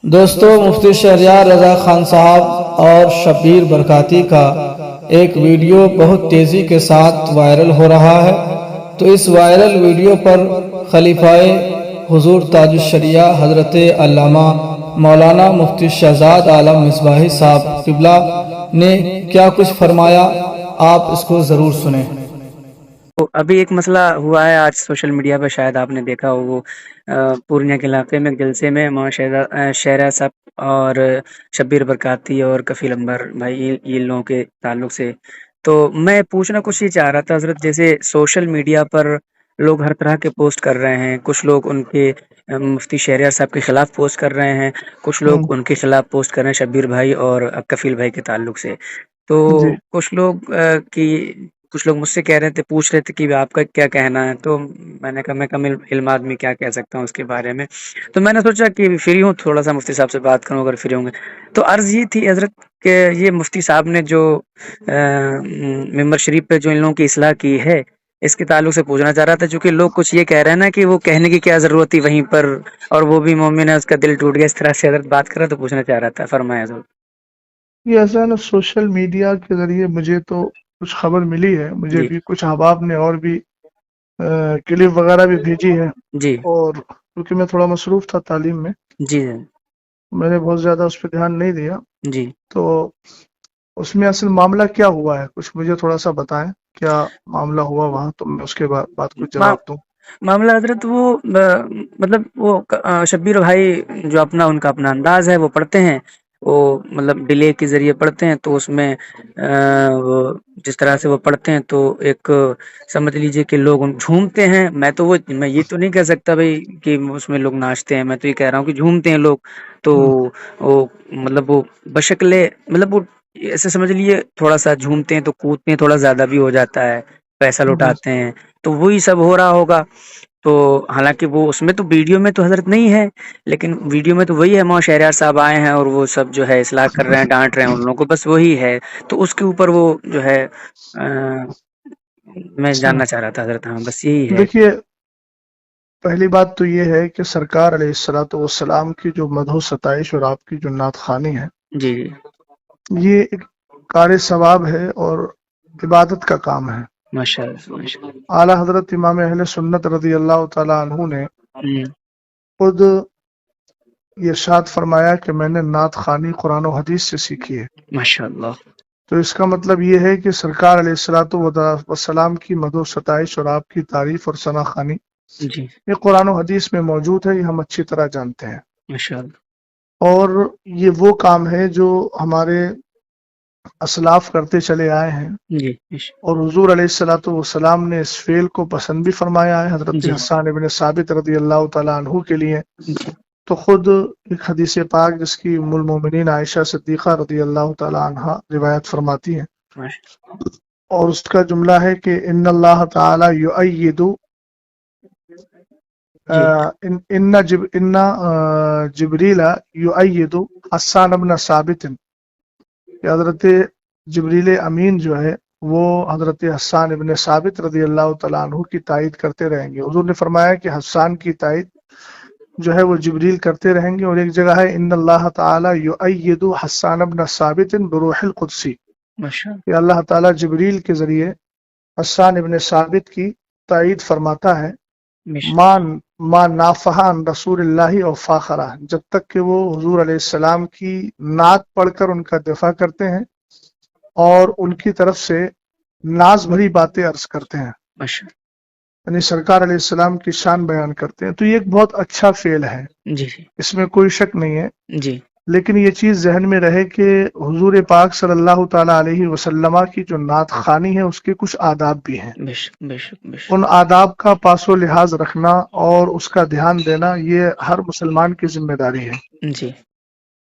دوستو، مفتی شہریار رضا خان صاحب اور شبیر برکاتی کا ایک ویڈیو بہت تیزی کے ساتھ وائرل ہو رہا ہے، تو اس وائرل ویڈیو پر خلیفہ حضور تاج الشریعہ حضرت علامہ مولانا مفتی شہزاد عالم مصباحی صاحب قبلہ نے کیا کچھ فرمایا، آپ اس کو ضرور سنیں۔ تو ابھی ایک مسئلہ ہوا ہے آج سوشل میڈیا پہ، شاید آپ نے دیکھا ہو، وہ پورنیہ کے علاقے میں جلسے میں شہرہ صاحب اور شبیر برکاتی اور کفیل انور بھائی ان لوگوں کے تعلق سے، تو میں پوچھنا کچھ یہ چاہ رہا تھا حضرت، جیسے سوشل میڈیا پر لوگ ہر طرح کے پوسٹ کر رہے ہیں، کچھ لوگ ان کے مفتی شہریار صاحب کے خلاف پوسٹ کر رہے ہیں، کچھ لوگ ان کے خلاف پوسٹ کر رہے ہیں شبیر بھائی اور کفیل بھائی کے تعلق سے، تو جی کچھ لوگ مجھ سے کہہ رہے تھے، پوچھ رہے تھے کہ آپ کا کیا کہنا ہے، تو میں نے کہا میں کم علم آدمی کیا کہہ سکتا ہوں اس کے بارے میں، تو میں نے سوچا کہ فری ہوں تھوڑا سا مفتی صاحب سے بات کروں اگر فری ہوں گے، تو عرض یہ تھی حضرت کہ یہ مفتی صاحب نے جو ممبر شریف پہ جو ان لوگوں کی اصلاح کی ہے، اس کے تعلق سے پوچھنا چاہ رہا تھا، چونکہ لوگ کچھ یہ کہہ رہے ہیں نا کہ وہ کہنے کی کیا ضرورت تھی وہیں پر، اور وہ بھی مومن ہے، اس کا دل ٹوٹ گیا، اس طرح سے حضرت بات کر رہا، تو پوچھنا چاہ رہا تھا، فرمایا حضرت۔ یہ ایسا نا، سوشل میڈیا کے ذریعے مجھے تو کچھ خبر ملی ہے، مجھے جی بھی کچھ احباب نے اور بھی کلپ وغیرہ بھی بھیجی ہے، جی اور کیونکہ میں تھوڑا مصروف تھا تعلیم میں، جی میں نے بہت زیادہ اس پہ دھیان نہیں دیا، جی تو اس میں اصل معاملہ کیا ہوا ہے کچھ مجھے تھوڑا سا بتائیں، کیا معاملہ ہوا وہاں، تو میں اس کے بعد کچھ جواب دوں۔ معاملہ حضرت وہ مطلب وہ شبیر بھائی جو ان کا اپنا انداز ہے وہ پڑھتے ہیں، وہ مطلب ڈیلے کے ذریعے پڑھتے ہیں، تو اس میں وہ جس طرح سے وہ پڑھتے ہیں تو ایک سمجھ لیجئے کہ لوگ جھومتے ہیں، میں یہ تو نہیں کہہ سکتا بھائی کہ اس میں لوگ ناچتے ہیں، میں تو یہ کہہ رہا ہوں کہ جھومتے ہیں لوگ، تو وہ مطلب وہ بشکل مطلب وہ ایسے سمجھ لیجیے تھوڑا سا جھومتے ہیں تو کودتے ہیں، تھوڑا زیادہ بھی ہو جاتا ہے، پیسہ جی لوٹاتے ہیں، تو وہی سب ہو رہا ہوگا، تو حالانکہ وہ اس میں تو ویڈیو میں تو حضرت نہیں ہے، لیکن ویڈیو میں تو وہی ہے، ماں شہریار صاحب آئے ہیں اور وہ سب جو ہے اصلاح کر رہے ہیں، ڈانٹ رہے ہیں ان لوگوں کو، بس وہی ہے، تو اس کے اوپر وہ جو ہے میں اچھا، جاننا چاہ رہا تھا حضرت، ہاں بس یہی ہے۔ دیکھیے، پہلی بات تو یہ ہے کہ سرکار علیہ الصلوۃ والسلام کی جو مدح و ستائش اور آپ کی جو نعت خوانی ہے، جی یہ ایک کار ثواب ہے اور عبادت کا کام ہے۔ ماشاء اللہ ماشاء اللہ۔ اعلیٰ حضرت امام اہل سنت رضی اللہ تعالیٰ عنہ نے خود یہ ارشاد فرمایا کہ میں نے نعت خوانی قرآن و حدیث سے سیکھی ہے، ماشاء اللہ۔ تو اس کا مطلب یہ ہے کہ سرکار علیہ الصلوۃ والسلام کی مدح و ستائش اور آپ کی تعریف اور ثنا خوانی جی یہ قرآن و حدیث میں موجود ہے، یہ ہم اچھی طرح جانتے ہیں، ماشاء اللہ۔ اور یہ وہ کام ہے جو ہمارے اسلاف کرتے چلے آئے ہیں، جی اور حضور علیہ الصلوۃ والسلام نے اس فعل کو پسند بھی فرمایا ہے حضرت جی حسان ابن ثابت رضی اللہ تعالیٰ عنہ کے لیے، جی تو خود ایک حدیث پاک جس کی ام المومنین عائشہ صدیقہ رضی اللہ تعالیٰ عنہ روایت فرماتی ہیں، اور اس کا جملہ ہے کہ ان اللہ تعالی یؤید جی ان جبریل یؤید حسان ابن ثابت، کہ حضرت جبریل امین جو ہے وہ حضرت حسان ابن ثابت رضی اللہ تعالیٰ عنہ کی تائید کرتے رہیں گے۔ حضور نے فرمایا کہ حسان کی تائید جو ہے وہ جبریل کرتے رہیں گے، اور ایک جگہ ہے ان اللہ تعالی یؤید حسان ابن ثابت بروح القدسی، ماشاء کہ اللہ تعالیٰ جبریل کے ذریعے حسان ابن ثابت کی تائید فرماتا ہے، اللہ۔ ما نافحان رسول اللہ اور فاخرہ، جب تک کہ وہ حضور علیہ السلام کی نعت پڑھ کر ان کا دفاع کرتے ہیں اور ان کی طرف سے ناز بھری باتیں عرض کرتے ہیں، ماشاء یعنی سرکار علیہ السلام کی شان بیان کرتے ہیں، تو یہ ایک بہت اچھا فعل ہے، جی اس میں کوئی شک نہیں ہے، جی لیکن یہ چیز ذہن میں رہے کہ حضور پاک صلی اللہ تعالی علیہ وسلم کی جو نعت خوانی ہے اس کے کچھ آداب بھی ہیں، بے شک بے شک بے ان شک۔ آداب کا پاس و لحاظ رکھنا اور اس کا دھیان دینا یہ ہر مسلمان کی ذمہ داری ہے۔ جی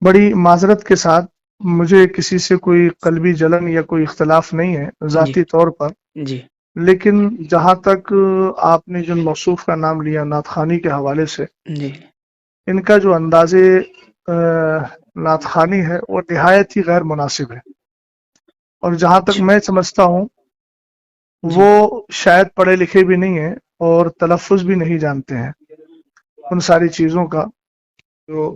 بڑی معذرت کے ساتھ، مجھے کسی سے کوئی قلبی جلن یا کوئی اختلاف نہیں ہے جی ذاتی طور پر، جی لیکن جہاں تک آپ نے جن موصوف کا نام لیا نعت خوانی کے حوالے سے، جی ان کا جو انداز نعت خوانی ہے وہ نہایت ہی غیر مناسب ہے، اور جہاں تک میں سمجھتا ہوں جی وہ شاید پڑھے لکھے بھی نہیں ہیں اور تلفظ بھی نہیں جانتے ہیں ان ساری چیزوں کا، جو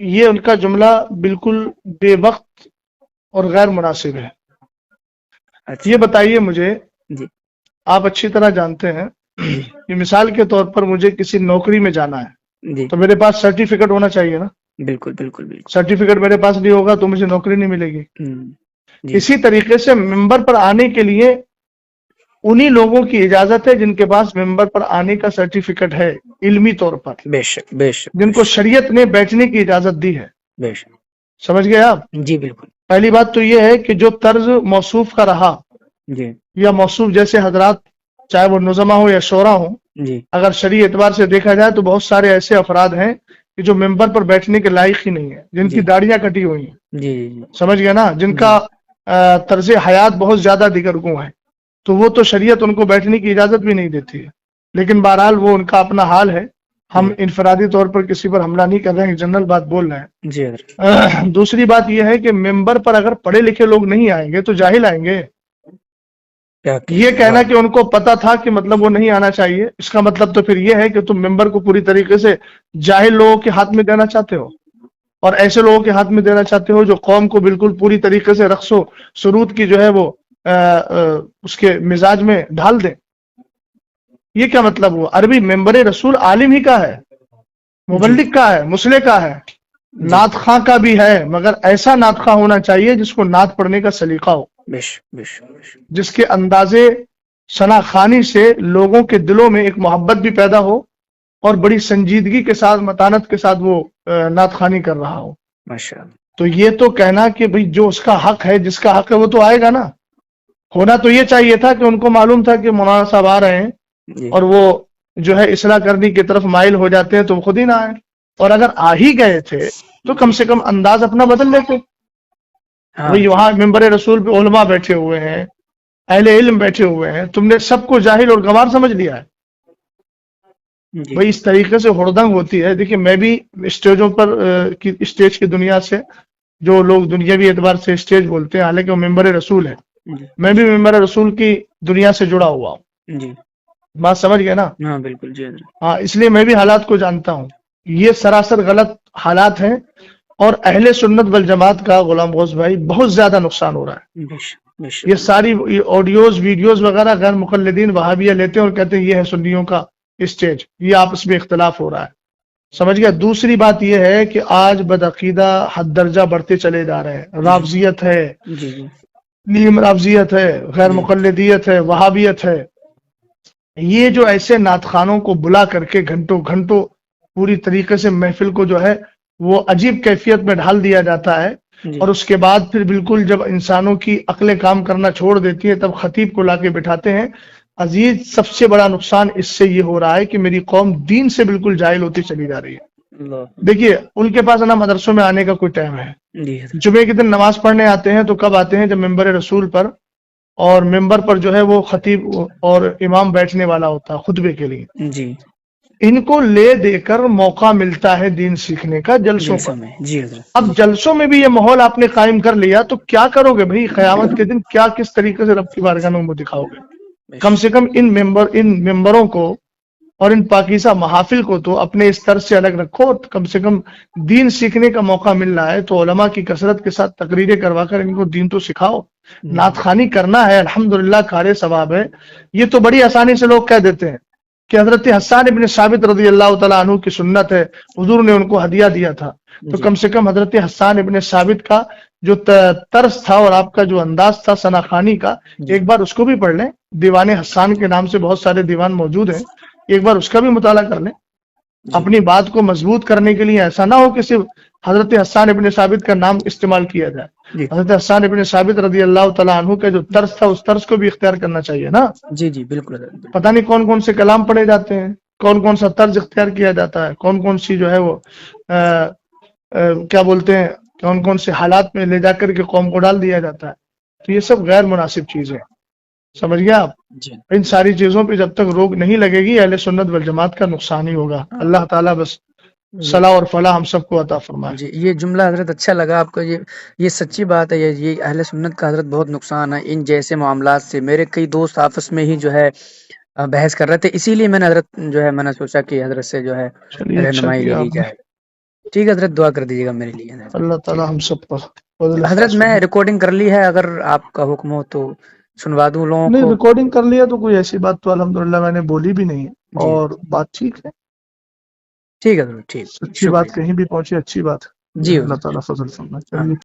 یہ ان کا جملہ بالکل بے وقت اور غیر مناسب ہے. اچھا یہ بتائیے مجھے، جی آپ اچھی طرح جانتے ہیں جی کہ مثال کے طور پر مجھے کسی نوکری میں جانا ہے جی تو میرے پاس سرٹیفکیٹ ہونا چاہیے نا. بالکل بالکل بالکل. سرٹیفکیٹ میرے پاس نہیں ہوگا تو مجھے نوکری نہیں ملے گی. جی اسی طریقے سے ممبر پر آنے کے لیے انہی لوگوں کی اجازت ہے جن کے پاس ممبر پر آنے کا سرٹیفکیٹ ہے علمی طور پر، بے شک بے شک جن کو شریعت نے بیٹھنے کی اجازت دی ہے. بے شک. سمجھ گئے آپ؟ جی بالکل. پہلی بات تو یہ ہے کہ جو طرز موصوف کا رہا جی یا موصوف جیسے حضرات، چاہے وہ نظما ہو یا شورا ہو، جی اگر شرعی اعتبار سے دیکھا جائے تو بہت سارے ایسے افراد ہیں کہ جو ممبر پر بیٹھنے کے لائق ہی نہیں ہے، جن کی جی داڑیاں کٹی ہوئی ہیں. جی جی سمجھ گئے نا؟ جن کا طرز حیات بہت زیادہ دیگرگوں ہے، تو وہ تو شریعت ان کو بیٹھنے کی اجازت بھی نہیں دیتی ہے. لیکن بہرحال وہ ان کا اپنا حال ہے. ہم جی انفرادی طور پر کسی پر حملہ نہیں کر رہے ہیں، جنرل بات بول رہے ہیں. جی حضرت. دوسری بات یہ ہے کہ ممبر پر اگر پڑھے لکھے لوگ نہیں آئیں گے تو جاہل آئیں گے. کیا یہ کہنا واہ. کہ ان کو پتا تھا کہ مطلب وہ نہیں آنا چاہیے، اس کا مطلب تو پھر یہ ہے کہ تم ممبر کو پوری طریقے سے جاہل لوگوں کے ہاتھ میں دینا چاہتے ہو، اور ایسے لوگوں کے ہاتھ میں دینا چاہتے ہو جو قوم کو بالکل پوری طریقے سے رقص و سرود کی جو ہے وہ اس کے مزاج میں ڈھال دیں. یہ کیا مطلب ہوا؟ عربی ممبر رسول عالم ہی کا ہے، جی مبلغ کا ہے، مصلح کا ہے، جی نعت خواں کا بھی ہے، مگر ایسا نعت خواں ہونا چاہیے جس کو نعت پڑھنے کا سلیقہ ہو، بے شک بے شک بے شک. جس کے اندازے ثنا خوانی سے لوگوں کے دلوں میں ایک محبت بھی پیدا ہو اور بڑی سنجیدگی کے ساتھ، متانت کے ساتھ وہ نعت خوانی کر رہا ہو. ماشاء اللہ. تو یہ تو کہنا کہ بھئی جو اس کا حق ہے، جس کا حق ہے وہ تو آئے گا نا. ہونا تو یہ چاہیے تھا کہ ان کو معلوم تھا کہ مولانا صاحب آ رہے ہیں جی اور وہ جو ہے اصلاح کرنے کی طرف مائل ہو جاتے ہیں تو وہ خود ہی نہ آئے. اور اگر آ ہی گئے تھے تو کم سے کم انداز اپنا بدل لیتے. ہاں بھئی وہاں ممبر رسول پہ علماء بیٹھے ہوئے ہیں، اہل علم بیٹھے ہوئے ہیں، تم نے سب کو جاہل اور گنوار سمجھ لیا ہے. جی بھئی اس طریقے سے ہڑدنگ ہوتی ہے. دیکھیں میں بھی اسٹیجوں پر اسٹیج کی دنیا سے، جو لوگ دنیاوی اعتبار سے اسٹیج بولتے ہیں حالانکہ وہ ممبر رسول ہے، جی میں بھی ممبر رسول کی دنیا سے جڑا ہوا ہوں. جی بات سمجھ گئے نا؟ ہاں بالکل. جی حضرت. ہاں، اس لیے میں بھی حالات کو جانتا ہوں. یہ سراسر غلط حالات ہیں اور اہل سنت والجماعت کا غلام غوث بھائی بہت زیادہ نقصان ہو رہا ہے. بے شک بے شک. یہ ساری آڈیوز ویڈیوز وغیرہ غیر مقلدین وہابیہ لیتے ہیں اور کہتے ہیں یہ ہے سنیوں کا اسٹیج، یہ آپس میں اختلاف ہو رہا ہے. سمجھ گیا؟ دوسری بات یہ ہے کہ آج بدعقیدہ حد درجہ بڑھتے چلے جا رہے ہیں. رافضیت ہے، جی جی نیم رافضیت ہے، غیر جی مقلدیت ہے، وہابیت ہے. یہ جو ایسے نعت خوانوں کو بلا کر کے گھنٹوں گھنٹوں پوری طریقے سے محفل کو جو ہے وہ عجیب کیفیت میں ڈھال دیا جاتا ہے، جی اور اس کے بعد پھر بالکل جب انسانوں کی عقلیں کام کرنا چھوڑ دیتی ہیں تب خطیب کو لا کے بٹھاتے ہیں. عزیز، سب سے بڑا نقصان اس سے یہ ہو رہا ہے کہ میری قوم دین سے بالکل جاہل ہوتی چلی جا رہی ہے. اللہ. دیکھیے ان کے پاس نا مدرسوں میں آنے کا کوئی ٹائم ہے. جی حضرت. جمعے کے دن نماز پڑھنے آتے ہیں تو کب آتے ہیں؟ جب ممبر رسول پر اور ممبر پر جو ہے وہ خطیب اور امام بیٹھنے والا ہوتا ہے خطبے کے لیے. جی ان کو لے دے کر موقع ملتا ہے دین سیکھنے کا جلسوں پر. جلسوں میں. جی حضرت. اب جلسوں میں بھی یہ ماحول آپ نے قائم کر لیا تو کیا کرو گے بھائی؟ قیامت کے دن کیا کس طریقے سے رب کی بارگاہ میں دکھاؤ گے؟ بے کم شک. سے کم ان ممبروں کو اور ان پاکیزہ محافل کو تو اپنے اس طرز سے الگ رکھو. کم سے کم دین سیکھنے کا موقع مل رہا ہے تو علماء کی کثرت کے ساتھ تقریریں کروا کر ان کو دین تو سکھاؤ. نعت خوانی کرنا ہے، الحمدللہ کار ثواب ہے. یہ تو بڑی آسانی سے لوگ کہہ دیتے ہیں کہ حضرت حسان ابن ثابت رضی اللہ تعالیٰ عنہ کی سنت ہے، حضور نے ان کو ہدیہ دیا تھا. تو جی کم سے کم حضرت حسان ابن ثابت کا جو طرز تھا اور آپ کا جو انداز تھا ثنا خوانی کا، جی ایک بار اس کو بھی پڑھ لیں. دیوان حسان کے نام سے بہت سارے دیوان موجود ہیں، ایک بار اس کا بھی مطالعہ کر لیں. جی اپنی بات کو مضبوط کرنے کے لیے ایسا نہ ہو کہ صرف حضرت حسان ابن ثابت کا نام استعمال کیا جائے. جی حضرت حسان ابن ثابت رضی اللہ تعالیٰ عنہ کا جو طرز تھا اس طرز کو بھی اختیار کرنا چاہیے نا. جی جی بالکل حضرت. بالکل. پتہ نہیں کون کون سے کلام پڑھے جاتے ہیں، کون کون سا طرز اختیار کیا جاتا ہے، کون کون سی جو ہے وہ کیا بولتے ہیں، کون کون سے حالات میں لے جا کر کے قوم کو ڈال دیا جاتا ہے. تو یہ سب غیر مناسب چیزیں ہیں. سمجھ گیا آپ؟ جی ان ساری چیزوں پہ جب تک روک نہیں لگے گی اہل سنت والجماعت کا نقصان ہی ہوگا. اللہ تعالیٰ بس صلاح اور فلاح ہم سب کو عطا فرمائے. جی یہ جملہ حضرت اچھا لگا آپ کو. یہ سچی بات ہے. یہ اہل سنت کا حضرت بہت نقصان ہے ان جیسے معاملات سے. میرے کئی دوست آپس میں ہی جو ہے بحث کر رہے تھے، اسی لیے میں نے حضرت جو ہے میں نے سوچا کہ حضرت سے جو ہے چلیے اچھا رہنمائی کیا لے لی آپ نے. جائے. ٹھیک ہے حضرت، دعا کر دیجیے گا میرے لیے حضرت۔ اللہ تعالی ہم سب پر فضل حضرت خاص میں فرمائے۔ ریکارڈنگ کر لی ہے، اگر آپ کا حکم ہو تو سنوا دوں لوگوں نہیں کو؟ ریکارڈنگ کر لیا تو کوئی ایسی بات تو الحمدللہ میں نے بولی بھی نہیں ہے، جی اور بات ٹھیک ہے، ٹھیک ہے حضرت، ٹھیک، اچھی بات شکریہ کہیں بھی پہنچے اچھی بات ہے، جی اللہ حضرت، تعالیٰ فضل فرمائے۔ آمین۔ چلیے